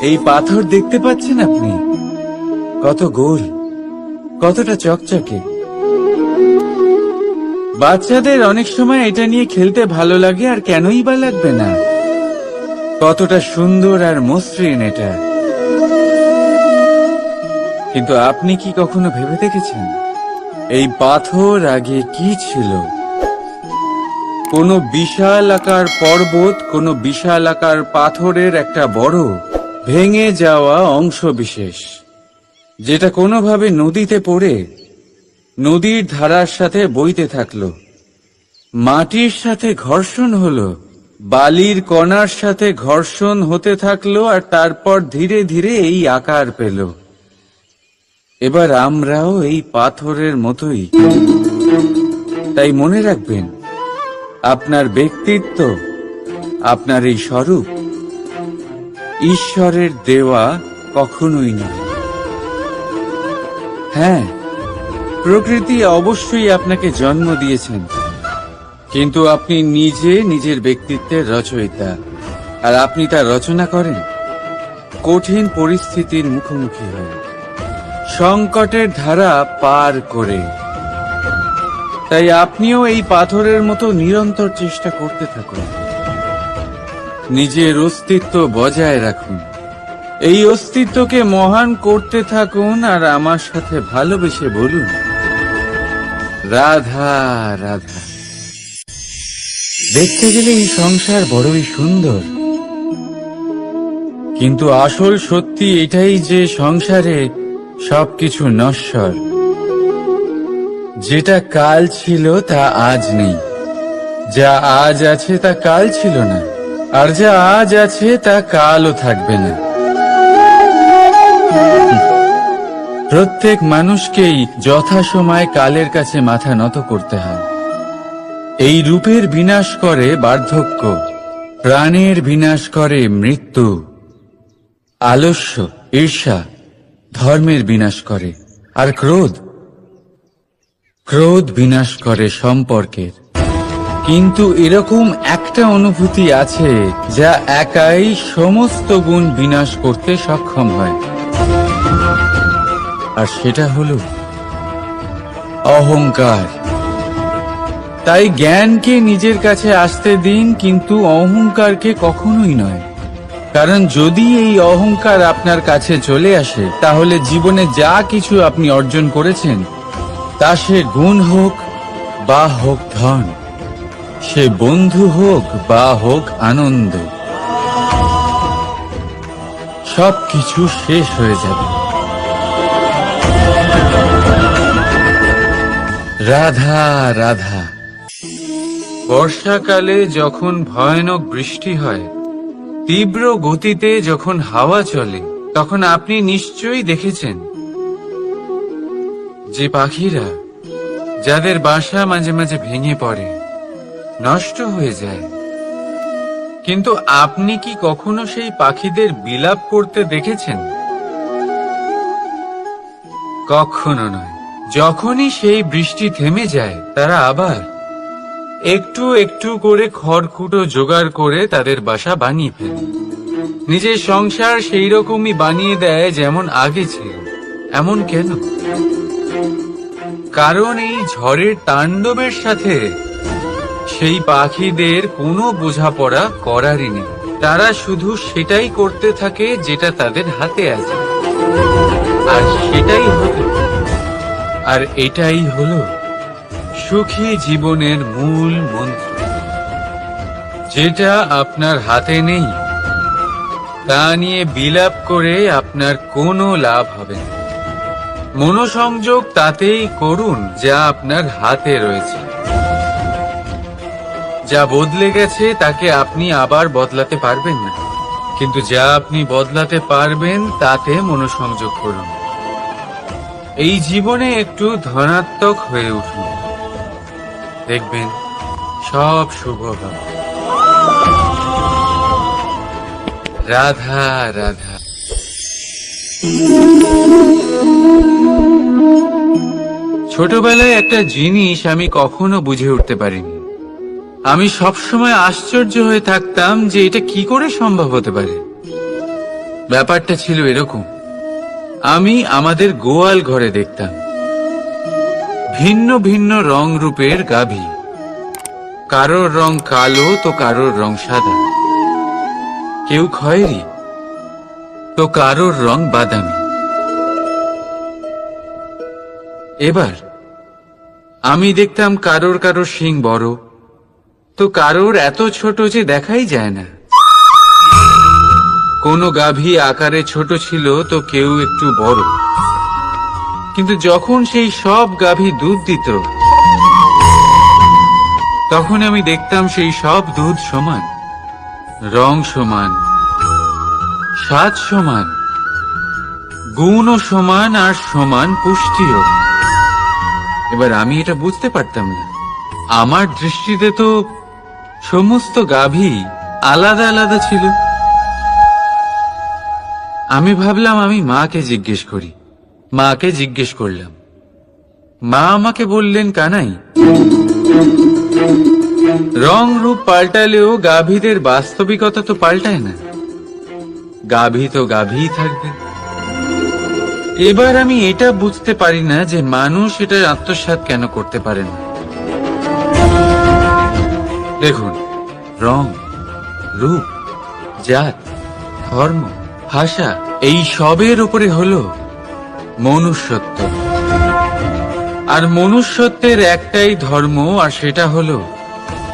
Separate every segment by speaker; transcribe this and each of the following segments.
Speaker 1: এই পাথর দেখতে পাচ্ছেন আপনি? কত গোল, কতটা চকচকে। বাচ্চাদের অনেক সময় এটা নিয়ে খেলতে ভালো লাগে, আর কেনই বা লাগবে না। কতটা সুন্দর আর মসৃণ এটা। কিন্তু আপনি কি কখনো ভেবে দেখেছেন এই পাথর আগে কি ছিল? কোনো বিশাল আকার পর্বত, কোনো বিশাল আকার পাথরের একটা বড় ভেঙে যাওয়া অংশ বিশেষ, যেটা কোনোভাবে নদীতে পড়ে নদীর ধারার সাথে বইতে থাকলো, মাটির সাথে ঘর্ষণ হলো, বালির কণার সাথে ঘর্ষণ হতে থাকলো, আর তারপর ধীরে ধীরে এই আকার পেল। এবার আমরাও এই পাথরের মতোই। তাই মনে রাখবেন, আপনার ব্যক্তিত্ব, আপনার এই স্বরূপ ঈশ্বরের দেওয়া কখনোই নয়। হ্যাঁ, প্রকৃতি অবশ্যই আপনাকে জন্ম দিয়েছেন, কিন্তু আপনি নিজে নিজের ব্যক্তিত্বের রচয়িতা। আর আপনি তা রচনা করেন কঠিন পরিস্থিতির মুখোমুখি হয়ে, সংকটের ধারা পার করে। তাই আপনিও এই পাথরের মতো নিরন্তর চেষ্টা করতে থাকুন। নিজের অস্তিত্ব বজায় রাখুন, এই অস্তিত্বকে মহান করতে থাকুন, আর আমার সাথে ভালোবেসে বলুন, রাধা রাধা। দেখতে গেলে এই সংসার বড়ই সুন্দর, কিন্তু আসল সত্যি এটাই যে সংসারে সবকিছু নশ্বর। যেটা কাল ছিল তা আজ নেই, যা আজ আছে তা কাল ছিল না, আর যা আজ আছে তা কালও থাকবে না। প্রত্যেক মানুষকেই যথাসময়ে কালের কাছে মাথা নত করতে হয়। এই রূপের বিনাশ করে বার্ধক্য, প্রাণের বিনাশ করে মৃত্যু, আলস্য, ঈর্ষা ধর্মের বিনাশ করে, আর ক্রোধ বিনাশ করে সম্পর্কের। কিন্তু এরকম একটা অনুভূতি আছে যা একাই সমস্ত গুণ বিনাশ করতে সক্ষম হয়, আর সেটা হলো অহংকার। তাই জ্ঞানকে নিজের কাছে আসতে দিন, কিন্তু অহংকারকে কখনোই নয়। কারণ যদি এই অহংকার আপনার কাছে চলে আসে, তাহলে জীবনে যা কিছু আপনি অর্জন করেছেন, তা সে গুণ হোক বা হোক ধন, সে বন্ধু হোক বা হোক আনন্দ, সবকিছু শেষ হয়ে যাবে। রাধা রাধা। বর্ষাকালে যখন ভয়ানক বৃষ্টি হয়, তীব্র গতিতে যখন হাওয়া চলে, তখন আপনি নিশ্চয়ই দেখেছেন যে পাখিরা, যাদের বাসা মাঝে মাঝে ভেঙে পড়ে, নষ্ট হয়ে যায়। কিন্তু আপনি কি কখনো সেই পাখিদের বিলাপ করতে দেখেছেন? কখনো নয়। যখনই সেই বৃষ্টি থেমে যায়, তারা আবার একটু একটু করে খড়কুটো জোগাড় করে তাদের বাসা বানিয়ে ফেলে। নিজের সংসার সেই রকমই বানিয়ে দেয় যেমন আগে ছিল। এমন কেন? কারণ এই ঝড়ের তাণ্ডবের সাথে সেই পাখিদের কোনো বোঝাপড়া করারই নেই। তারা শুধু সেটাই করতে থাকে যেটা তাদের হাতে আছে, আর এটাই হলো সুখী জীবনের মূল মন্ত্র। যেটা আপনার হাতে নেই, তা নিয়ে বিলাপ করে আপনার কোনো লাভ হবে না। মনোসংযোগ তাতেই করুন যা আপনার হাতে রয়েছে। যা বদলে গেছে তাকে আপনি আবার বদলাতে পারবেন না, কিন্তু যা আপনি বদলাতে পারবেন তাতে মনোসংযোগ করুন। এই জীবনে একটু ধনাত্মক হয়ে উঠুন, দেখবেন সব শুভ হবে। রাধা রাধা। ছোটবেলায় একটা জিনিস আমি কখনো বুঝে উঠতে পারিনি। আমি সবসময় আশ্চর্য হয়ে থাকতাম যে এটা কি করে সম্ভব হতে পারে। ব্যাপারটা ছিল এরকম, আমি আমাদের গোয়াল ঘরে দেখতাম ভিন্ন ভিন্ন রং রূপের গাভী। কারোর রং কালো তো কারোর রং সাদা, কেউ খয়েরি তো কারোর রং বাদামি। এবার আমি দেখতাম কারোর কারোর শিং বড় তো কারোর এত ছোট যে দেখাই যায় না। কোনো গাভী আকারে ছোট ছিল তো কেউ একটু বড়। কিন্তু যখন সেই সব গাভী দুধ দিত তখন আমি দেখতাম সেই সব দুধ সমান, রং সমান, স্বাদ সমান, গুণও সমান, আর সমান পুষ্টিও। এবার আমি এটা বুঝতে পারতাম না। আমার দৃষ্টিতে তো সমস্ত গাভী আলাদা আলাদা ছিল। আমি ভাবলাম আমি মাকে জিজ্ঞেস করি। মাকে জিজ্ঞেস করলাম। মা আমাকে বললেন, কানাই, রং রূপ পাল্টালেও গাভীদের বাস্তবিকতা তো পাল্টায় না। গাভী তো গাভীই থাকবে। এবার আমি এটা বুঝতে পারি না যে মানুষ এটা আত্মসাৎ কেন করতে পারে না। দেখুন, রং, রূপ, জাত, ধর্ম, ভাষা, এই সবের উপরে হলো মনুষ্যত্ব। আর মনুষ্যত্বের একটাই ধর্ম, আর সেটা হলো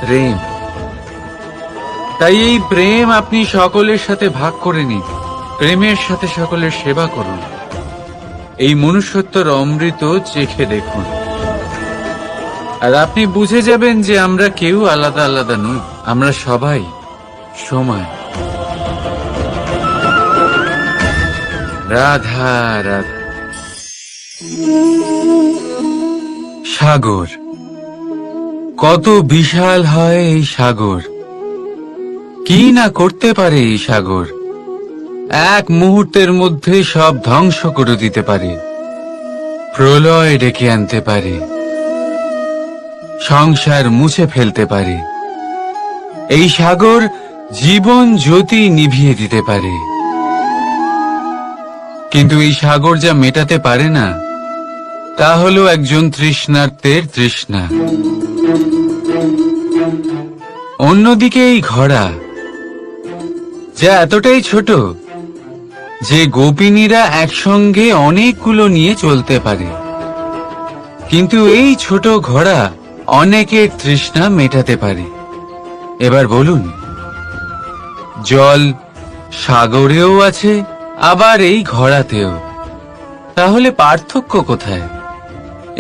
Speaker 1: প্রেম। তাই এই প্রেম আপনি সকলের সাথে ভাগ করে নিন। প্রেমের সাথে সকলের সেবা করুন। এই মনুষ্যত্বর অমৃত চেখে দেখুন, আর আপনি বুঝে যাবেন যে আমরা কেউ আলাদা আলাদা নই, আমরা সবাই সমান। রাধা রাধা। সাগর, কত বিশাল হয় এই সাগর! কি না করতে পারে এই সাগর! এক মুহূর্তের মধ্যে সব ধ্বংস করে দিতে পারে, প্রলয় ডেকে আনতে পারে, সংসার মুছে ফেলতে পারে। এই সাগর জীবন জ্যোতি নিভিয়ে দিতে পারে। কিন্তু এই সাগর যা মেটাতে পারে না তা হলো একজন তৃষ্ণার্তের তৃষ্ণা। অন্যদিকে এই ঘোড়া, যা এতটাই ছোট যে গোপিনীরা একসঙ্গে অনেকগুলো নিয়ে চলতে পারে, কিন্তু এই ছোট ঘোড়া অনেকের তৃষ্ণা মেটাতে পারে। এবার বলুন, জল সাগরেও আছে, আবার এই ঘোড়াতেও। তাহলে পার্থক্য কোথায়?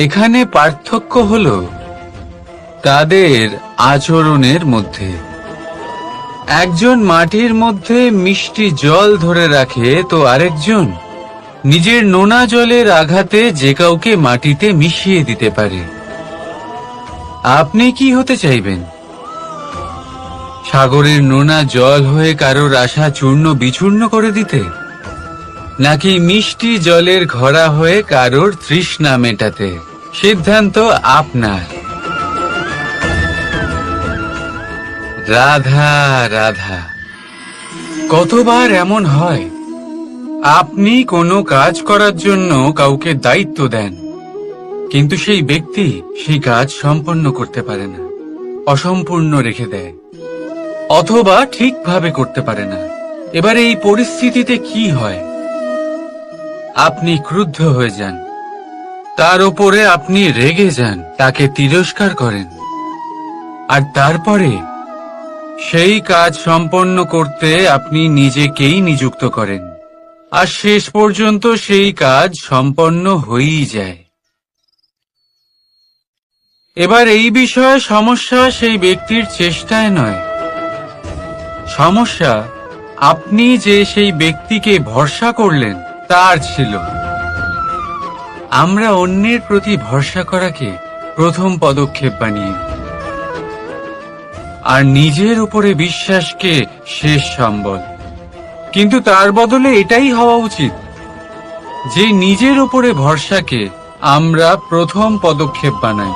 Speaker 1: এখানে পার্থক্য হলো তাদের আচরণের মধ্যে। একজন মাটির মধ্যে মিষ্টি জল ধরে রাখে তো আরেকজন নিজের নোনা জলের আঘাতে যে কাউকে মাটিতে মিশিয়ে দিতে পারে। আপনি কি হতে চাইবেন? সাগরের নোনা জল হয়ে কারোর আশা চূর্ণ বিচূর্ণ করে দিতে, নাকি মিষ্টি জলের ঘোড়া হয়ে কারোর তৃষ্ণা মেটাতে? সিদ্ধান্ত আপনার। রাধা রাধা। কতবার এমন হয়, আপনি কোনো কাজ করার জন্য কাউকে দায়িত্ব দেন, কিন্তু সেই ব্যক্তি সেই কাজ সম্পন্ন করতে পারে না, অসম্পূর্ণ রেখে দেয়, অথবা ঠিকভাবে করতে পারে না। এবার এই পরিস্থিতিতে কি হয়? আপনি ক্রুদ্ধ হয়ে যান, তার উপরে আপনি রেগে যান, তাকে তিরস্কার করেন, আর তারপরে সেই কাজ সম্পন্ন করতে আপনি নিজেকেই নিযুক্ত করেন, আর শেষ পর্যন্ত সেই কাজ সম্পন্ন হয়েই যায়। এবার এই বিষয়ে সমস্যা সেই ব্যক্তির চেষ্টায় নয়, সমস্যা আপনি যে সেই ব্যক্তিকে ভরসা করলেন তার ছিল। আমরা অন্যের প্রতি ভরসা করাকে প্রথম পদক্ষেপ বানিয়ে, আর নিজের উপরে বিশ্বাসকে শেষ সম্বল। কিন্তু তার বদলে এটাই হওয়া উচিত যে নিজের উপরে ভরসাকে আমরা প্রথম পদক্ষেপ বানাই,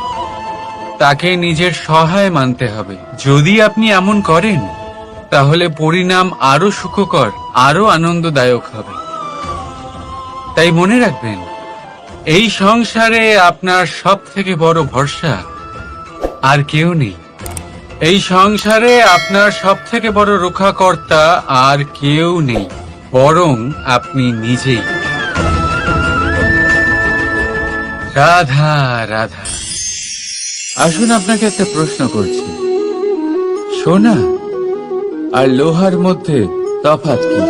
Speaker 1: তাকে নিজের সহায় মানতে হবে। যদি আপনি এমন করেন তাহলে পরিণাম আরো সুখকর আরো আনন্দদায়ক হবে। তাই মনে রাখবেন, এই সংসারে আপনার সব থেকে বড় ভরসা আর কেউ নেই। এই সংসারে আপনার সব থেকে বড় রক্ষাকর্তা আর কেউ নেই, বরং আপনি নিজেই। রাধা রাধা। আসুন আপনাকে একটা প্রশ্ন করছি, সোনা আর লোহার মধ্যে তফাৎ কি?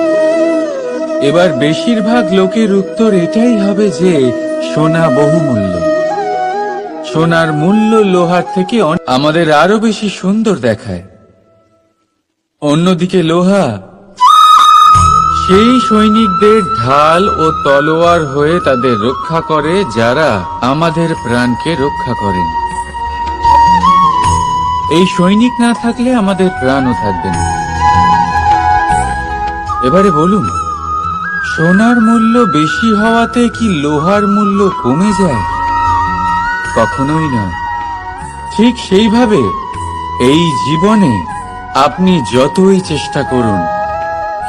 Speaker 1: এবার বেশিরভাগ লোকের উত্তর এটাই হবে যে সোনা বহুমূল্য। সোনার মূল্য লোহার থেকে আমাদের আরো বেশি সুন্দর দেখায়। অন্যদিকে লোহা সেই সৈনিকদের ঢাল ও তলোয়ার হয়ে তাদের রক্ষা করে, যারা আমাদের প্রাণকে রক্ষা করেন। এই সৈনিক না থাকলে আমাদের প্রাণও থাকবে না। এবারে বলুন, সোনার মূল্য বেশি হওয়াতে কি লোহার মূল্য কমে যায়? কখনোই নয়। ঠিক সেইভাবে এই জীবনে আপনি যতই চেষ্টা করুন,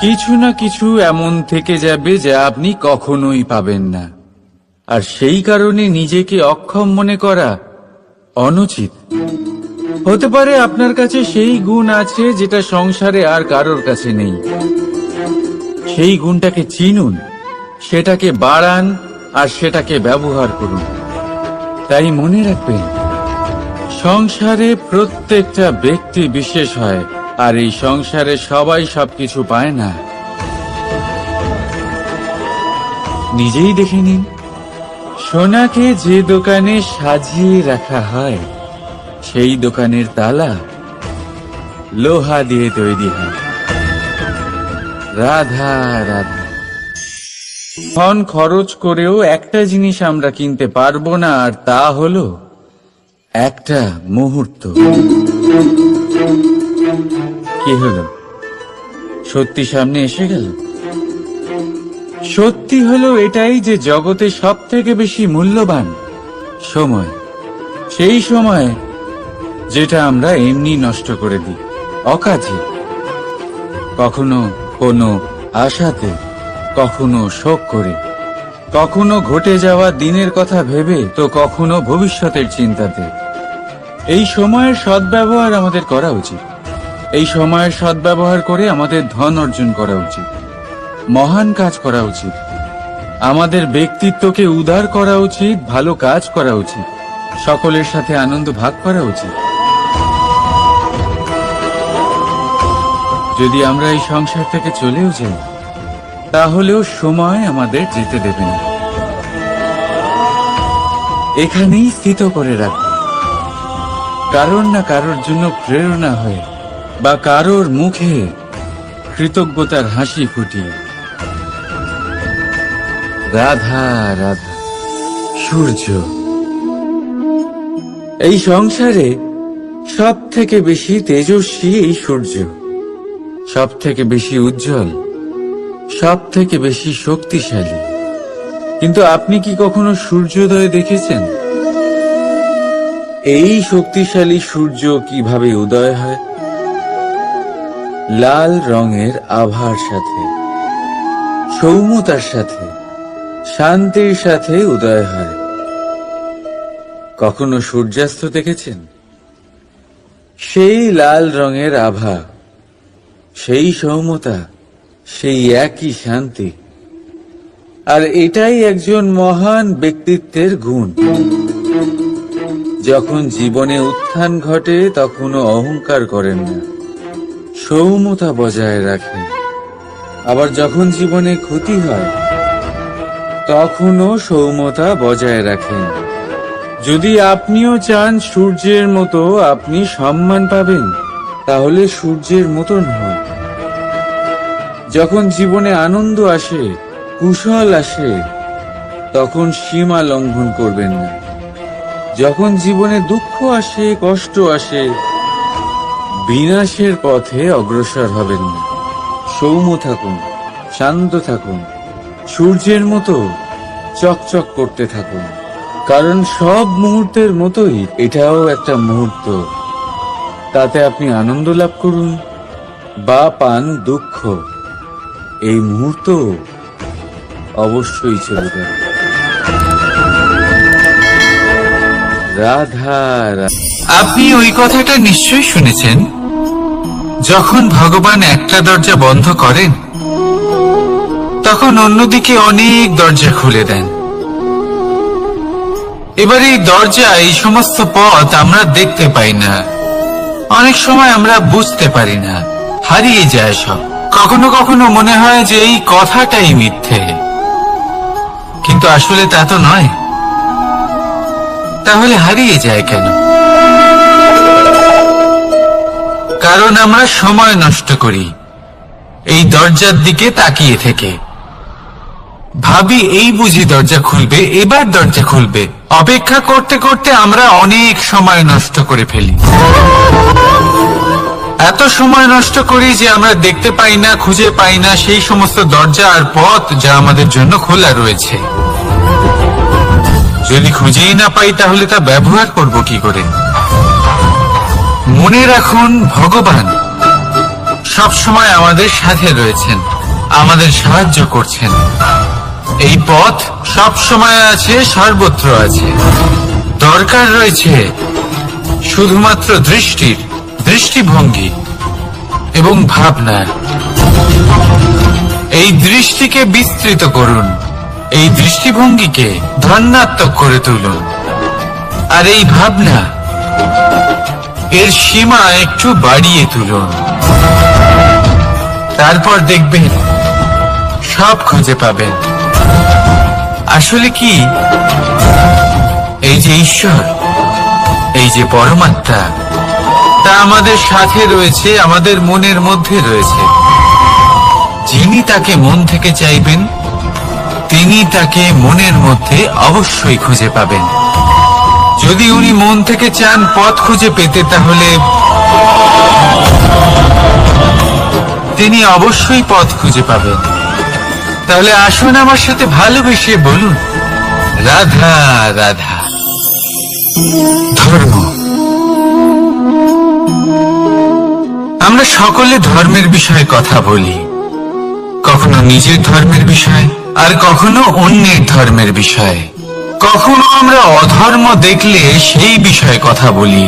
Speaker 1: কিছু না কিছু এমন থেকে যাবে যা আপনি কখনোই পাবেন না। আর সেই কারণে নিজেকে অক্ষম মনে করা অনুচিত। হতে পারে আপনার কাছে সেই গুণ আছে যেটা সংসারে আর কারোর কাছে নেই। সেই গুণটাকে চিনুন, সেটাকে বাড়ান আর সেটাকে ব্যবহার করুন। তাই মনে রাখবেন, সংসারে প্রত্যেকটা ব্যক্তি বিশেষ হয়, আর এই সংসারে সবাই সবকিছু পায় না। নিজেই দেখে নিন, সোনাকে যে দোকানে সাজিয়ে রাখা হয়, সেই দোকানের তালা লোহা দিয়ে তৈরি হয়। রাধা রাধা। ধন খরচ করেও একটা জিনিস আমরা কিনতে পারবো না, আর তা হলো একটা মুহূর্ত। কি হলো? সত্যি সামনে এসে গেল? সত্যি হলো এটাই যে জগতে সব থেকে বেশি মূল্যবান সময়। সেই সময় যেটা আমরা এমনি নষ্ট করে দিই, অকাজে, কখনো কোনো আশাতে, কখনো শোক করে, কখনো ঘটে যাওয়া দিনের কথা ভেবে, তো কখনো ভবিষ্যতের চিন্তাতে। এই সময়ের সদ্ব্যবহার আমাদের করা উচিত। এই সময়ের সদ্ব্যবহার করে আমাদের ধন অর্জন করা উচিত, মহান কাজ করা উচিত, আমাদের ব্যক্তিত্বকে উদার করা উচিত, ভালো কাজ করা উচিত, সকলের সাথে আনন্দ ভাগ করা উচিত। যদি আমরা এই সংসার থেকে চলেও যাই, তাহলেও সময় আমাদের যেতে দেবে না। এখানেই স্থিত করে রাখবে, কারোর না কারোর জন্য প্রেরণা হয়ে, বা কারোর মুখে কৃতজ্ঞতার হাসি ফুটিয়ে। রাধা রাধা। সূর্য। এই সংসারে সব থেকে বেশি তেজস্বী এই সূর্য, সব থেকে বেশি উজ্জ্বল, সব থেকে বেশি শক্তিশালী। কিন্তু আপনি কি কখনো সূর্যোদয় দেখেছেন? এই শক্তিশালী সূর্য কিভাবে উদয় হয়? লাল রঙের আভার সাথে, সৌম্যতার সাথে, শান্তির সাথে উদয় হয়। কখনো সূর্যাস্ত দেখেছেন? সেই লাল রঙের আভা, সেই সৌম্যতা, সেই একই শান্তি। আর এটাই একজন মহান ব্যক্তিত্বের গুণ। যখন জীবনে উত্থান ঘটে, তখনও অহংকার করেন না, সৌম্যতা বজায় রাখেন। আবার যখন জীবনে ক্ষতি হয়, তখনও সৌম্যতা বজায় রাখেন। যদি আপনিও চান সূর্যের মতো আপনি সম্মান পাবেন, তাহলে সূর্যের মতন হন। যখন জীবনে আনন্দ আসে, কুশল আসে, তখন সীমা লঙ্ঘন করবেন না। যখন জীবনে দুঃখ আসে, কষ্ট আসে, বিনাশের পথে অগ্রসর হবেন না। সৌম্য থাকুন, শান্ত থাকুন, সূর্যের মতো চকচক করতে থাকুন। কারণ সব মুহূর্তের মতোই এটাও একটা মুহূর্ত। তাতে আপনি আনন্দ লাভ করুন বা পান দুঃখ, এই মুহূর্ত অবশ্যই চলে যাবে। রাধা রাধা।
Speaker 2: আপনি ওই কথাটা নিশ্চয়ই শুনেছেন, যখন ভগবান একটা দরজা বন্ধ করেন তখন অন্যদিকে অনেক দরজা খুলে দেন। এবার এই দরজা, এই সমস্ত পথ আমরা দেখতে পাই না, অনেক সময় আমরা বুঝতে পারি না, হারিয়ে যায় সব। কখনো কখনো মনে হয় যে এই কথাটাই মিথ্যে, কিন্তু আসলে তা তো নয়। তাহলে হারিয়ে যায় কেন? কারণ আমরা সময় নষ্ট করি এই দরজার দিকে তাকিয়ে থেকে। ভাবি এই বুঝি দরজা খুলবে, এবার দরজা খুলবে। অপেক্ষা করতে করতে আমরা অনেক সময় নষ্ট করে ফেলি। এত সময় নষ্ট করি যে আমরা দেখতে পাই না, খুঁজে পাই না সেই সমস্ত দরজা আর পথ যা আমাদের জন্য খোলা রয়েছে। যদি খুঁজেই না পাই তাহলে তা ব্যবহার করব কি করে? মনে রাখুন, ভগবান সব সময় আমাদের সাথে রয়েছেন, আমাদের সাহায্য করছেন। এই পথ সব সময় আছে, সর্বত্র আছে। দরকার রয়েছে শুধুমাত্র দৃষ্টির, দৃষ্টিভঙ্গি এবং ভাবনার। এই দৃষ্টিকে বিস্তৃত করুন, এই দৃষ্টিভঙ্গিকে ধন্যাত্মক করে তুলুন, আর এই ভাবনা, এর সীমা একটু বাড়িয়ে তুলুন। তারপর দেখবেন সব খুঁজে পাবেন। আসলে কি, এই যে ঈশ্বর, এই যে পরমাত্মা, তা আমাদের সাথে রয়েছে, আমাদের মনের মধ্যে রয়েছে। যিনি তাকে মন থেকে চাইবেন তিনি তাকে মনের মধ্যে অবশ্যই খুঁজে পাবেন। যদি উনি মন থেকে চান পথ খুঁজে পেতে, তাহলে তিনি অবশ্যই পথ খুঁজে পাবেন। তাহলে আসুন আমার সাথে ভালোবেসে বলুন, রাধা রাধা। ধর্ম। আমরা সকলে ধর্মের বিষয়ে কথা বলি, কখনো নিজের ধর্মের বিষয়, আর কখনো অন্যের ধর্মের বিষয়ে। কখনো আমরা অধর্ম দেখলে সেই বিষয়ে কথা বলি।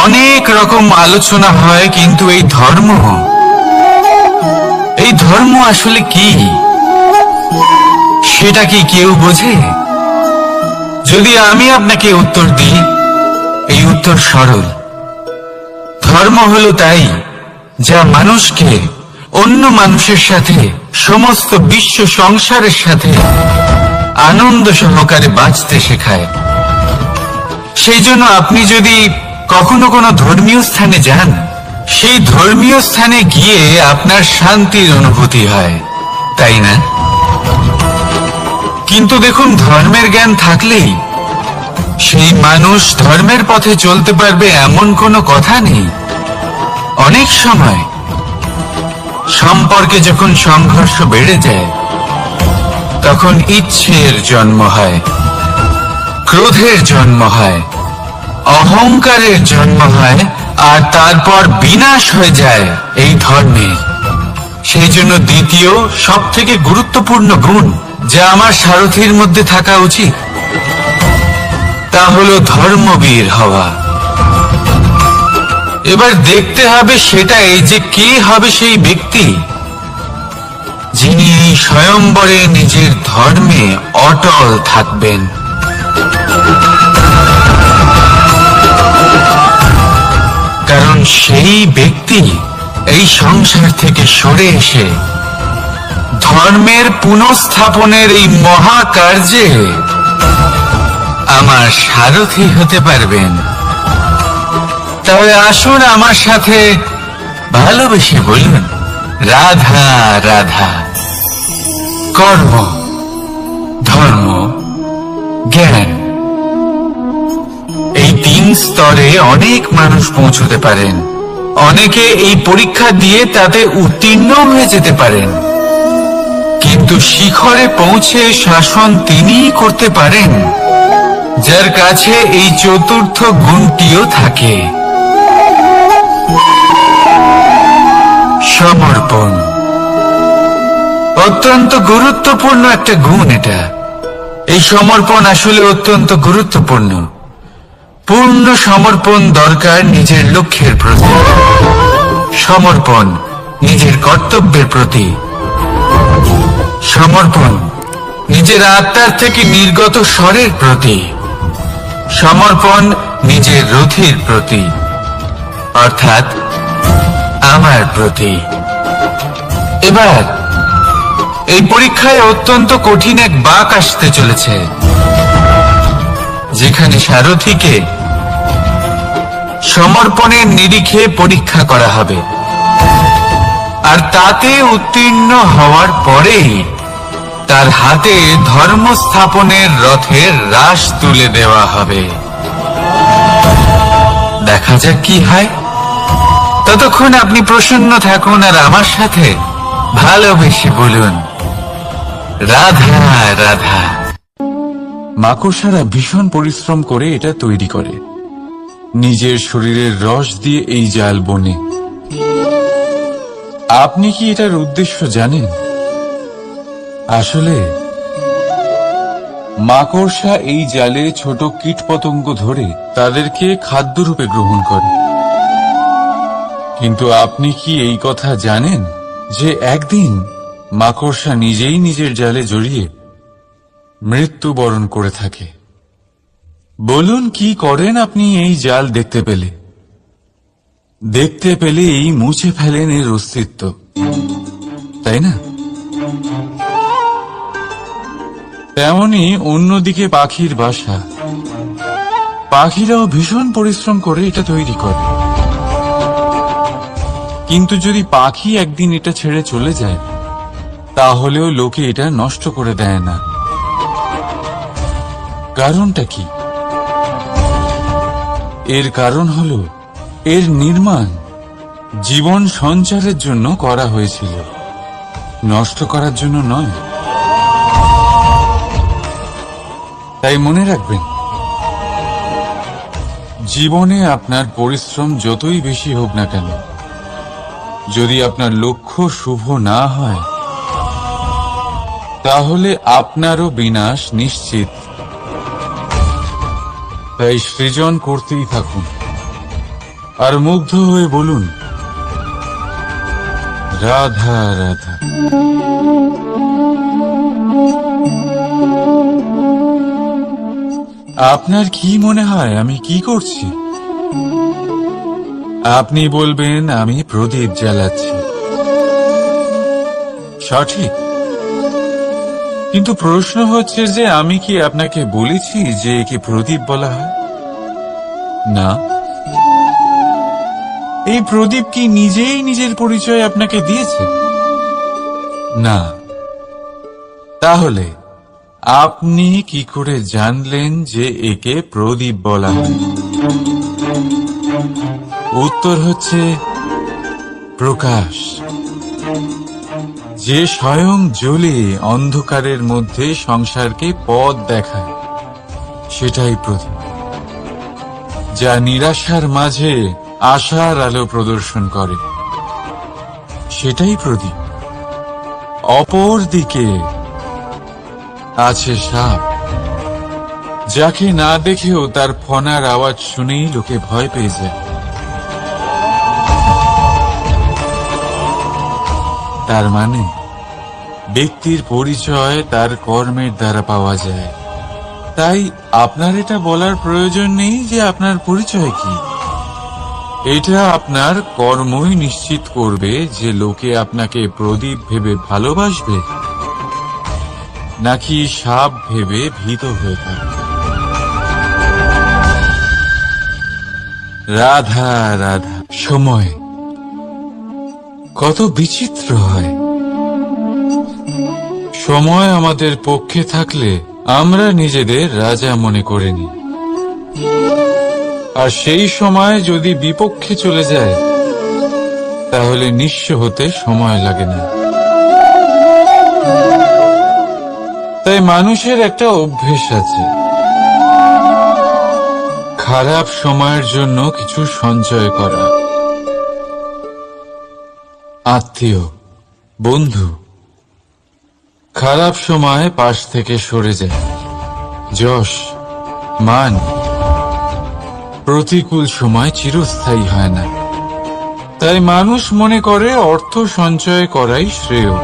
Speaker 2: অনেক রকম আলোচনা হয়, কিন্তু এই ধর্ম আসলে কি, সেটা কি কেউ বোঝে? যদি আমি আপনাকে উত্তর দিই, এই উত্তর সরল। ধর্ম হলো তাই যা মানুষকে অন্য মানুষের সাথে, সমস্ত বিশ্ব সংসারের সাথে আনন্দ সহকারে বাঁচতে শেখায়। সেই জন্য আপনি যদি কখনো কোনো ধর্মীয় স্থানে যান, সেই ধর্মীয় স্থানে গিয়ে আপনার শান্তির অনুভূতি হয়, তাই না? কিন্তু দেখুন, ধর্মের জ্ঞান থাকলেই সেই মানুষ ধর্মের পথে চলতে পারবে এমন কোনো কথা নেই। অনেক সময় সম্পর্কে যখন সংঘর্ষ বেড়ে যায়, তখন ইচ্ছের জন্ম হয়, ক্রোধের জন্ম হয়, অহংকারের জন্ম হয়, আর তারপর বিনাশ হয়ে যায় এই ধর্মের। সেই জন্য দ্বিতীয় সব থেকে গুরুত্বপূর্ণ গুণ যা আমার সারথীর মধ্যে থাকা উচিত, তা হলো ধর্মবীর হওয়া। এবার দেখতে হবে সেটাই যে কে হবে সেই ব্যক্তি যিনি এই স্বয়ম্বরে নিজের ধর্মে অটল থাকবেন। কারণ সেই ব্যক্তি এই সংসার থেকে সরে এসে ধর্মের পুনঃস্থাপনের এই মহাকার্যে আমার সারথি হতে পারবেন। তাহলে আসুন আমার সাথে ভালোবেসে বলুন, রাধা রাধা। কর্ম, ধর্ম, জ্ঞান, এই তিন স্তরে অনেক মানুষ পৌঁছতে পারেন। অনেকে এই পরীক্ষা দিয়ে তাতে উত্তীর্ণ হয়ে যেতে পারেন, কিন্তু শিখরে পৌঁছে শাসন তিনিই করতে পারেন যার কাছে এই চতুর্থ গুণটিও থাকে, সমর্পণ। অত্যন্ত গুরুত্বপূর্ণ একটা গুণ এটা। এই সমর্পণ আসলে অত্যন্ত গুরুত্বপূর্ণ। পূর্ণ সমর্পণ দরকার নিজের লক্ষ্যের প্রতি, সমর্পণ নিজের কর্তব্যের প্রতি, সমর্পণ নিজের আত্মার থেকে নির্গত স্বরের প্রতি, সমর্পণ নিজের রথির প্রতি, অর্থাৎ আমার প্রতি। এবার এই পরীক্ষায় অত্যন্ত কঠিন এক বাঁক আসতে চলেছে, যেখানে সারথীকে সমর্পণের নিরিখে পরীক্ষা করা হবে, আর তাতে উত্তীর্ণ হওয়ার পরেই তার হাতে ধর্ম স্থাপনের রথের রাশ তুলে দেওয়া হবে। দেখা যাক কি হয়। ততক্ষণ আপনি প্রসন্ন থাকুন আর আমার সাথে ভালোবেসে বলুন, রাধা রাধা।
Speaker 1: মাকড়সারা ভীষণ পরিশ্রম করে এটা তৈরি করে, নিজের শরীরের রস দিয়ে এই জাল বনে। আপনি কি এটার উদ্দেশ্য জানেন? আসলে মাকড়সা এই জালে ছোট কীটপতঙ্গ ধরে তাদেরকে খাদ্যরূপে গ্রহণ করে। কিন্তু আপনি কি এই কথা জানেন যে একদিন মাকড়সা নিজেই নিজের জালে জড়িয়ে মৃত্যুবরণ করে থাকে? বলুন, কি করেন আপনি এই জাল দেখতে পেলে? দেখতে পেলেই মুছে ফেলেন এর অস্তিত্ব, তাই না? তেমনি অন্যদিকে পাখির বাসা, পাখিরাও ভীষণ পরিশ্রম করে এটা তৈরি করে। কিন্তু যদি পাখি একদিন এটা ছেড়ে চলে যায়, তাহলেও লোকে এটা নষ্ট করে দেয় না। কারণটা কি? এর কারণ হলো এর নির্মাণ জীবন সঞ্চারের জন্য করা হয়েছিল, নষ্ট করার জন্য নয়। তাই মনে রাখবেন, জীবনে আপনার পরিশ্রম যতই বেশি হোক না কেন, যদি আপনার লক্ষ্য শুভ না হয়, তাহলে আপনারও বিনাশ নিশ্চিত। তাই সৃজন করতেই থাকুন আর মুগ্ধ হয়ে বলুন, রাধা রাধা। আপনার কি মনে হয় আমি কি করছি? আপনি বলবেন আমি প্রদীপ জ্বালাচ্ছি। সঠিক, কিন্তু প্রশ্ন হচ্ছে যে আমি কি আপনাকে বলেছি যে একে প্রদীপ বলা হয়? না। এই প্রদীপ কি নিজেই নিজের পরিচয় আপনাকে দিয়েছে? না। তাহলে আপনি কি করে জানলেন যে একে প্রদীপ বলা হয়? উত্তর হচ্ছে প্রকাশ, যে স্বয়ং জ্বলে অন্ধকারের মধ্যে সংসারকে পথ দেখায়, সেটাই প্রদীপ। যা নিরাশার মাঝে আশার আলো প্রদর্শন করে, সেটাই প্রদীপ। অপর দিকে আছে সাপ, যাকে না দেখেও তার ফনার আওয়াজ শুনেই লোকে ভয় পেয়ে যায়। তার মানে ব্যক্তির পরিচয় তার কর্মের দ্বারা পাওয়া যায়। তাই আপনার এটা বলার প্রয়োজন নেই যে আপনার পরিচয় কি। এটা আপনার কর্মই নিশ্চিত করবে যে লোকে আপনাকে প্রদীপ ভেবে ভালোবাসবে নাকি সাপ ভেবে ভীত হয়ে থাকবে। রাধা রাধা। সময় কত বিচিত্র হয়। সময় আমাদের পক্ষে থাকলে আমরা নিজেদের রাজা মনে করে নিই, আর সেই সময় যদি বিপক্ষে চলে যায়, তাহলে নিঃস্ব হতে সময় লাগে না। তাই মানুষের একটা অভ্যেস আছে, খারাপ সময়ের জন্য কিছু সঞ্চয় করা। আত্মীয়, বন্ধু খারাপ সময় পাশ থেকে সরে যায়। যশ, মান, প্রতিকূল সময় চিরস্থায়ী হয় না। তাই মানুষ মনে করে অর্থ সঞ্চয় করাই শ্রেয়।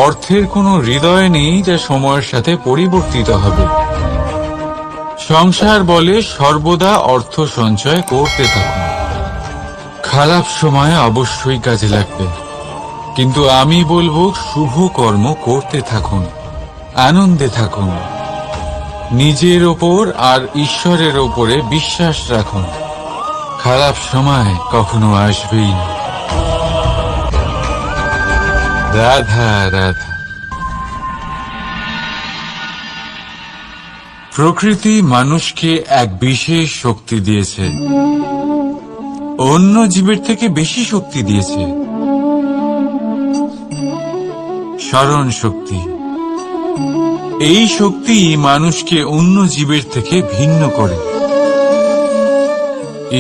Speaker 1: অর্থের কোনো হৃদয় নেই যা সময়ের সাথে পরিবর্তিত হবে। সংসার বলে সর্বদা অর্থ সঞ্চয় করতে থাকুন। খারাপ সময় অবশ্যই কাজে লাগবে, কিন্তু আমি বলবো শুভ কর্ম করতে থাকুন, আনন্দে থাকুন, নিজের ওপর আর ঈশ্বরের ওপরে বিশ্বাস রাখুন। খারাপ সময় কখনো আসবেই না। রাধা রাধা। প্রকৃতি মানুষকে এক বিশেষ শক্তি দিয়েছে, অন্য জীবের থেকে বেশি শক্তি দিয়েছে। স্মরণ শক্তি। এই শক্তি মানুষকে অন্য জীবের থেকে ভিন্ন করে,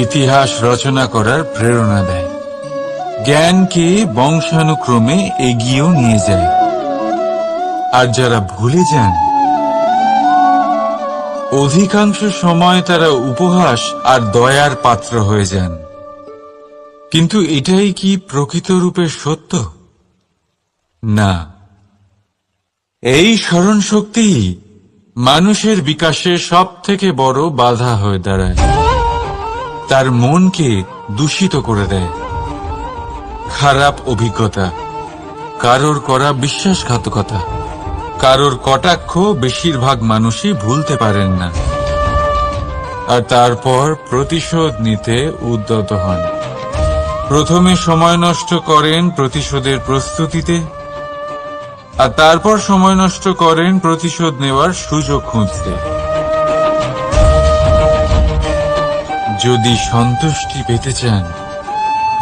Speaker 1: ইতিহাস রচনা করার প্রেরণা দেয়, জ্ঞানকে বংশানুক্রমে এগিয়েও নিয়ে যায়। আর যারা ভুলে যান, অধিকাংশ সময় তারা উপহাস আর দয়ার পাত্র হয়ে যান। কিন্তু এটাই কি প্রকৃত রূপে সত্য? না। এই স্মরণ শক্তি মানুষের বিকাশে সব থেকে বড় বাধা হয়ে দাঁড়ায়। তার মনকে দূষিত করে দেয়। খারাপ অভিজ্ঞতা, কারোর করা বিশ্বাসঘাতকতা, কারোর কটাক্ষ বেশিরভাগ মানুষই ভুলতে পারেন না, আর তারপর প্রতিশোধ নিতে উদ্যত হন। প্রথমে সময় নষ্ট করেন প্রতিশোধের প্রস্তুতিতে, আর তারপর সময় নষ্ট করেন প্রতিশোধ নেওয়ার সুযোগ খুঁজতে। যদি সন্তুষ্টি পেতে চান,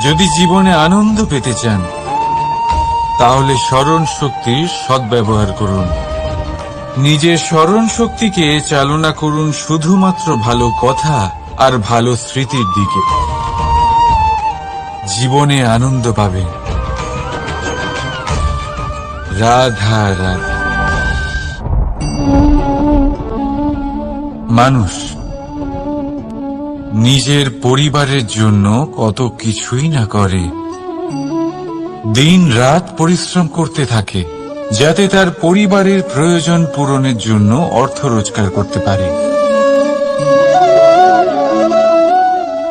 Speaker 1: যদি জীবনে আনন্দ পেতে চান, তাহলে স্মরণ শক্তির সদ্ব্যবহার করুন। নিজের স্মরণ শক্তিকে চালনা করুন শুধুমাত্র ভালো কথা আর ভালো স্মৃতির দিকে। জীবনে আনন্দ পাবেন। রাধা রাধা। মানুষ নিজের পরিবারের জন্য কত কিছুই না করে। দিন রাত পরিশ্রম করতে থাকে যাতে তার পরিবারের প্রয়োজন পূরণের জন্য অর্থ রোজগার করতে পারে।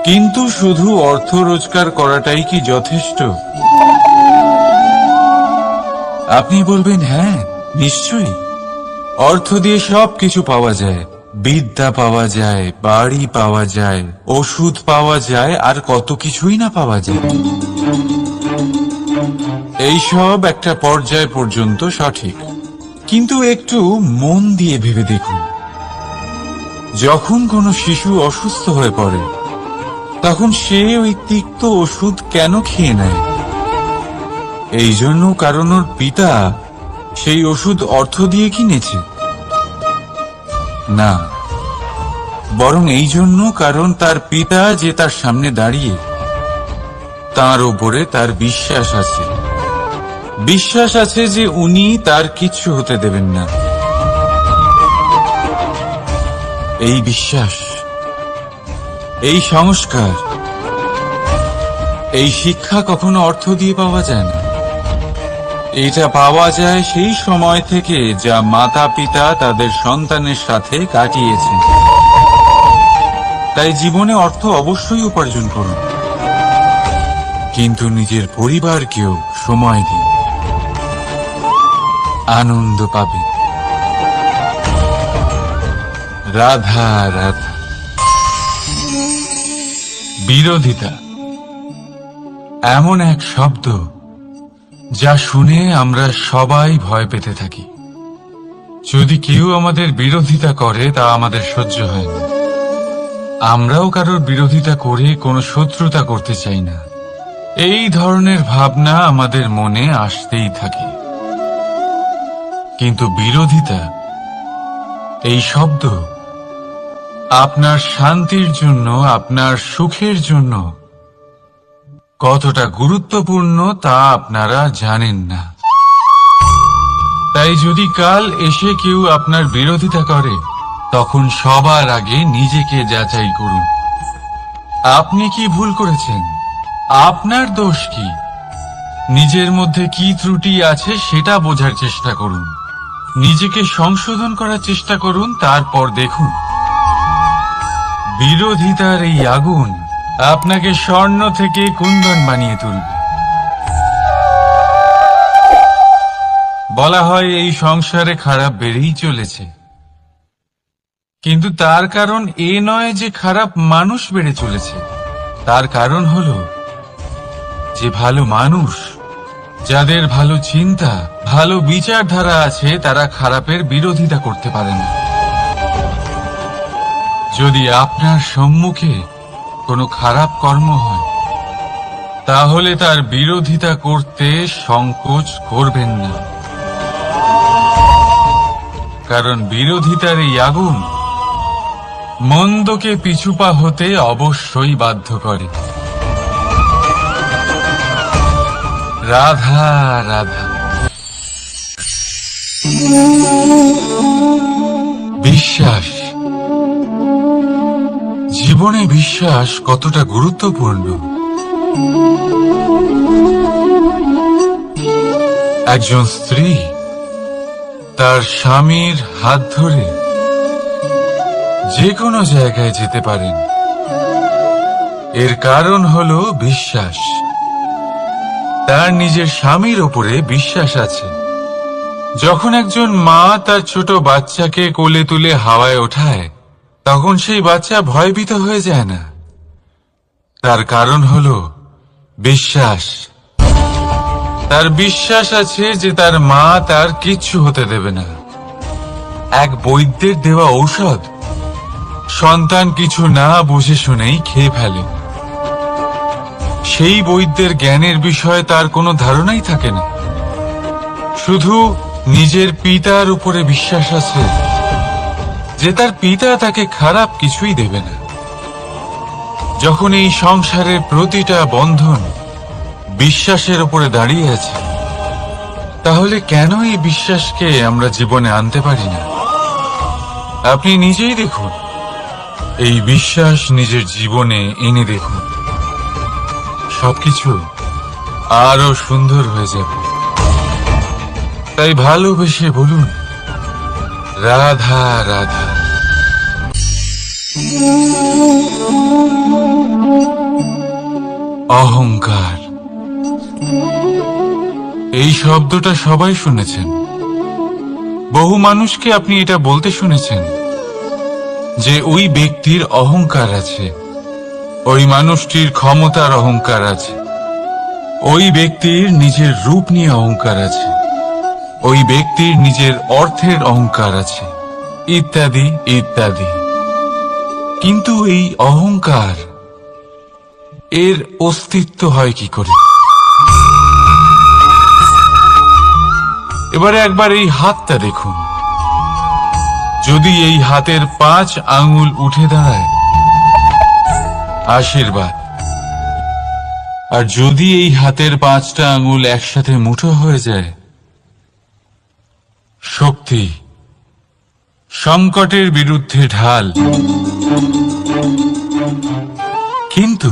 Speaker 1: কিন্তু শুধু অর্থ রোজগার করাটাই কি যথেষ্ট? আপনি বলবেন, হ্যাঁ নিশ্চয়ই, অর্থ দিয়ে সবকিছু পাওয়া যায়। বিদ্যা পাওয়া যায়, বাড়ি পাওয়া যায়, ওষুধ পাওয়া যায়, আর কত কিছুই না পাওয়া যায়। এইসব একটা পর্যায় পর্যন্ত সঠিক, কিন্তু একটু মন দিয়ে ভেবে দেখুন, যখন কোনো শিশু অসুস্থ হয়ে পড়ে তখন সে ওই তিক্ত ওষুধ কেন খেয়ে নেয়? এই জন্য কারণ ওর পিতা সেই ওষুধ অর্থ দিয়ে কিনেছে? না, বরং এই জন্য কারণ তার পিতা যে তার সামনে দাঁড়িয়ে, তার ওপরে তার বিশ্বাস আছে। বিশ্বাস আছে যে উনি তার কিচ্ছু হতে দেবেন না। এই বিশ্বাস, এই সংস্কার, এই শিক্ষা কখনো অর্থ দিয়ে পাওয়া যায় না। এটা পাওয়া যায় সেই সময় থেকে যা মাতা পিতা তাদের সন্তানের সাথে কাটিয়েছেন। তাই জীবনে অর্থ অবশ্যই উপার্জন করুন, কিন্তু নিজের পরিবারকেও সময় দিন, আনন্দ পাবেন। রাধা রাধা। বিরোধিতা এমন এক শব্দ যা শুনে আমরা সবাই ভয় পেতে থাকি। যদি কেউ আমাদের বিরোধিতা করে তা আমাদের সহ্য হয় না। আমরাও কারোর বিরোধিতা করে কোনো শত্রুতা করতে চাই না। এই ধরনের ভাবনা আমাদের মনে আসতেই থাকে। কিন্তু বিরোধিতা, এই শব্দ আপনার শান্তির জন্য, আপনার সুখের জন্য কতটা গুরুত্বপূর্ণ তা আপনারা জানেন না। তাই যদি কাল এসে কেউ আপনার বিরোধিতা করে, তখন সবার আগে নিজেকে যাচাই করুন। আপনি কি ভুল করেছেন? আপনার দোষ কি? নিজের মধ্যে কি ত্রুটি আছে সেটা বোঝার চেষ্টা করুন। নিজেকে সংশোধন করার চেষ্টা করুন, তারপর দেখুন বিরোধিতার এই আগুন আপনাকে স্বর্ণ থেকে কুন্দন বানিয়ে তুলবে। বলা হয় এই সংসারে খারাপ বেড়েই চলেছে, কিন্তু তার কারণ এ নয় যে খারাপ মানুষ বেড়ে চলেছে। তার কারণ হলো যে ভালো মানুষ, যাদের ভালো চিন্তা, ভালো বিচারধারা আছে, তারা খারাপের বিরোধিতা করতে পারে না। যদি আপনার সম্মুখে কোনো খারাপ কর্ম হয়, তাহলে তার বিরোধিতা করতে সংকোচ করবেন না, কারণ বিরোধিতার এই আগুন মন্দকে পিছুপা হতে অবশ্যই বাধ্য করে। রাধা রাধা। বিশ্বাস, জীবনে বিশ্বাস কতটা গুরুত্বপূর্ণ। একজন স্ত্রী তার স্বামীর হাত ধরে যে কোনো জায়গায় যেতে পারেন, এর কারণ হলো বিশ্বাস। তার নিজের স্বামীর ওপরে বিশ্বাস আছে। যখন একজন মা তার ছোট বাচ্চাকে কোলে তুলে হাওয়ায় ওঠায়, তখন সেই বাচ্চা ভয়ভীত হয়ে যায় না। তার কারণ হলো বিশ্বাস। তার বিশ্বাস আছে যে তার মা তার কিচ্ছু হতে দেবে না। এক বৈদ্যের দেওয়া ঔষধ সন্তান কিছু না বুঝে শুনেই খেয়ে ফেলে। সেই বৈদ্যের জ্ঞানের বিষয়ে তার কোনো ধারণাই থাকে না, শুধু নিজের পিতার উপরে বিশ্বাস আছে যে তার পিতা তাকে খারাপ কিছুই দেবে না। যখন এই সংসারের প্রতিটা বন্ধন বিশ্বাসের উপরে দাঁড়িয়ে আছে, তাহলে কেন এই বিশ্বাসকে আমরা জীবনে আনতে পারি না? আপনি নিজেই দেখুন, এই বিশ্বাস নিজের জীবনে এনে দেখুন, সবকিছু আরো সুন্দর হয়ে যাবে। তাই ভালোবেসে বলুন রাধা রাধা। অহংকার, এই শব্দটা সবাই শুনেছেন। বহু মানুষকে আপনি এটা বলতে শুনেছেন যে ওই ব্যক্তির অহংকার আছে, ওই মানুষটির ক্ষমতার অহংকার আছে, ওই ব্যক্তির নিজের রূপ নিয়ে অহংকার আছে, ওই ব্যক্তির নিজের অর্থের অহংকার আছে, ইত্যাদি ইত্যাদি। কিন্তু এই অহংকার, এর অস্তিত্ব হয় কি করে? এবারে একবার এই হাতটা দেখুন। যদি এই হাতের 5 আঙ্গুল উঠে দাঁড়ায়, আশীর্বাদ। আর যদি এই হাতের 5টা আঙ্গুল একসাথে মুঠো হয়ে যায়, শক্তি, সংকটের বিরুদ্ধে ঢাল। কিন্তু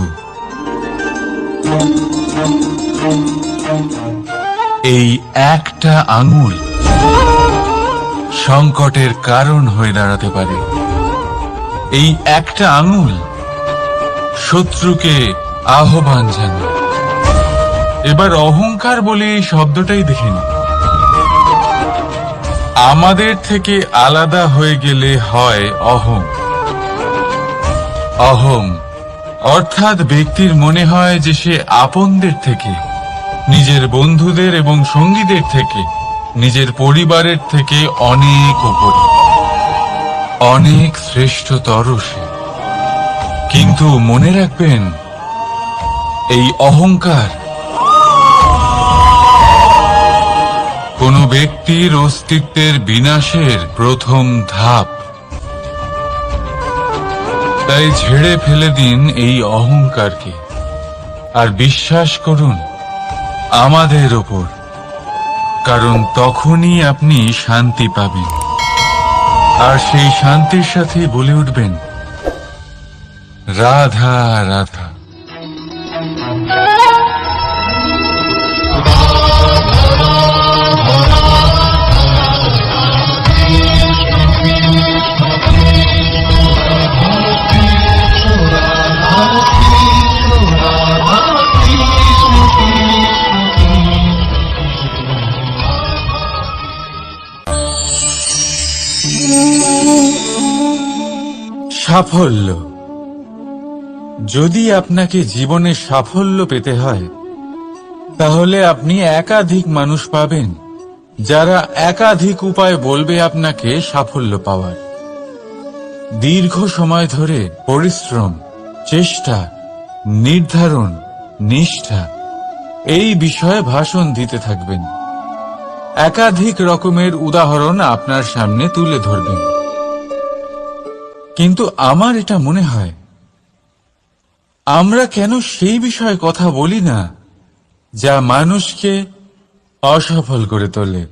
Speaker 1: এই একটা আঙ্গুল সংকটের কারণ হয়ে দাঁড়াতে পারে। এই একটা আঙ্গুল শত্রুকে আহ্বান জানায়। এবার অহংকার বলে এই শব্দটাই দেখে নিন। আমাদের থেকে আলাদা হয়ে গেলে হয় অহং। অহং অর্থাৎ ব্যক্তির মনে হয় যে সে আপনদের থেকে, নিজের বন্ধুদের এবং সঙ্গীদের থেকে, নিজের পরিবারের থেকে অনেক উপরে, অনেক শ্রেষ্ঠতর সে। কিন্তু মনে রাখবেন, এই অহংকার কোন ব্যক্তির অস্তিত্বের বিনাশের প্রথম ধাপ। তাই ঝেড়ে ফেলে দিন এই অহংকারকে, আর বিশ্বাস করুন আমাদের ওপর, কারণ তখনই আপনি শান্তি পাবেন, আর সেই শান্তির সাথে বলে উঠবেন, রাধা রাধা। সাফল্য। যদি আপনাকে জীবনে সাফল্য পেতে হয়, তাহলে আপনি একাধিক মানুষ পাবেন যারা একাধিক উপায় বলবে আপনাকে সাফল্য পাওয়ার। দীর্ঘ সময় ধরে পরিশ্রম, চেষ্টা, নির্ধারণ, নিষ্ঠা এই বিষয়ে ভাষণ দিতে থাকবেন। একাধিক রকমের উদাহরণ আপনার সামনে তুলে ধরবেন। কিন্তু আমার এটা মনে হয়, আমরা কেন সেই বিষয়ে কথা বলি না যা মানুষকে অসফল করে তোলে?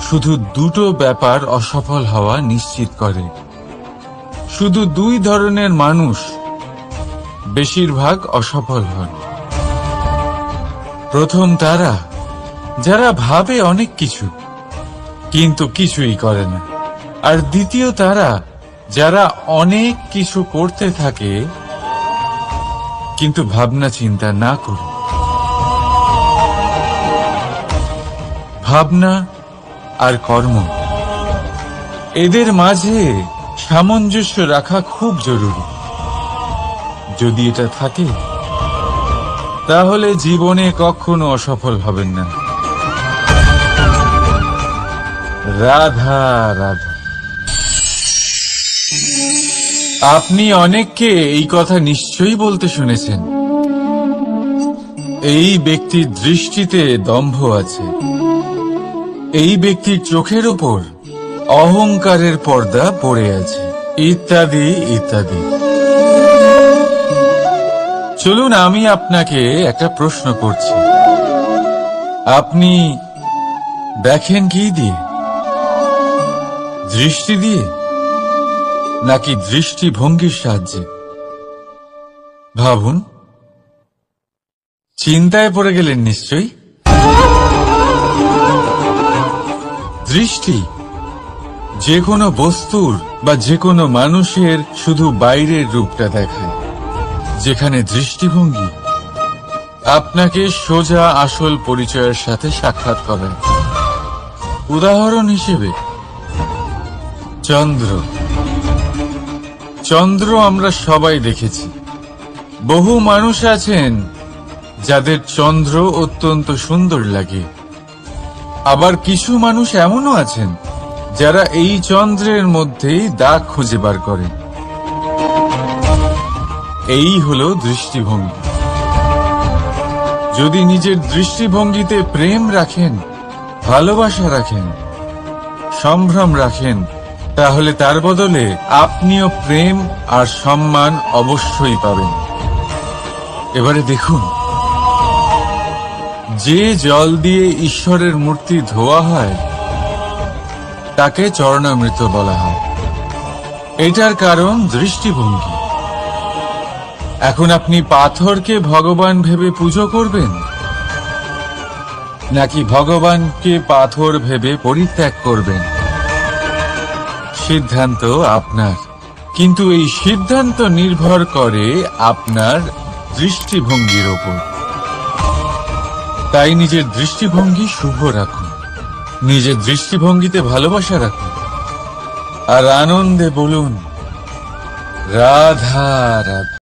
Speaker 1: শুধু দুটো ব্যাপার অসফল হওয়া নিশ্চিত করে। শুধু দুই ধরনের মানুষ বেশিরভাগ অসফল হন। প্রথম তারা যারা ভাবে অনেক কিছু কিন্তু কিছুই করে না, আর দ্বিতীয় তারা যারা অনেক কিছু করতে থাকে কিন্তু ভাবনা চিন্তা না করে। ভাবনা আর কর্ম, এদের মাঝে সামঞ্জস্য রাখা খুব জরুরি। যদি এটা থাকে, তাহলে জীবনে কখনো অসফল হবেন না। রাধা রাধা। আপনি অনেককে এই কথা নিশ্চয়ই বলতে শুনেছেন, এই ব্যক্তির দৃষ্টিতে দম্ভ আছে, এই ব্যক্তির চোখের ওপর অহংকারের পর্দা পড়ে আছে, ইত্যাদি ইত্যাদি। চলুন আমি আপনাকে একটা প্রশ্ন করছি, আপনি দেখেন কি দিয়ে? দৃষ্টি দিয়ে নাকি দৃষ্টিভঙ্গির সাহায্যে? ভাবুন। চিন্তায় পড়ে গেলেন নিশ্চয়ই। দৃষ্টি যে কোনো বস্তুর বা যে কোনো মানুষের শুধু বাইরের রূপটা দেখায়, যেখানে দৃষ্টিভঙ্গি আপনাকে সোজা আসল পরিচয়ের সাথে সাক্ষাৎ করায়। উদাহরণ হিসেবে চন্দ্র। চন্দ্র আমরা সবাই দেখেছি। বহু মানুষ আছেন যাদের চন্দ্র অত্যন্ত সুন্দর লাগে, আবার কিছু মানুষ এমনও আছেন যারা এই চন্দ্রের মধ্যেই দাগ খুঁজে বার করেন। এই হলো দৃষ্টিভঙ্গি। যদি নিজের দৃষ্টিভঙ্গিতে প্রেম রাখেন, ভালোবাসা রাখেন, সম্ভ্রম রাখেন, তাহলে তার বদলে আপনিও প্রেম আর সম্মান অবশ্যই পাবেন। এবারে দেখুন, যে জল দিয়ে ঈশ্বরের মূর্তি ধোয়া হয় তাকে চরণামৃত বলা হয়। এটার কারণ দৃষ্টিভঙ্গি। এখন আপনি পাথরকে ভগবান ভেবে পুজো করবেন, নাকি ভগবানকে পাথর ভেবে পরিত্যাগ করবেন? সিদ্ধান্ত আপনার, কিন্তু এই সিদ্ধান্ত নির্ভর করে আপনার দৃষ্টিভঙ্গির ওপর। তাই নিজের দৃষ্টিভঙ্গি শুভ রাখুন, নিজের দৃষ্টিভঙ্গিতে ভালোবাসা রাখুন, আর আনন্দে বলুন, রাধা রাধা।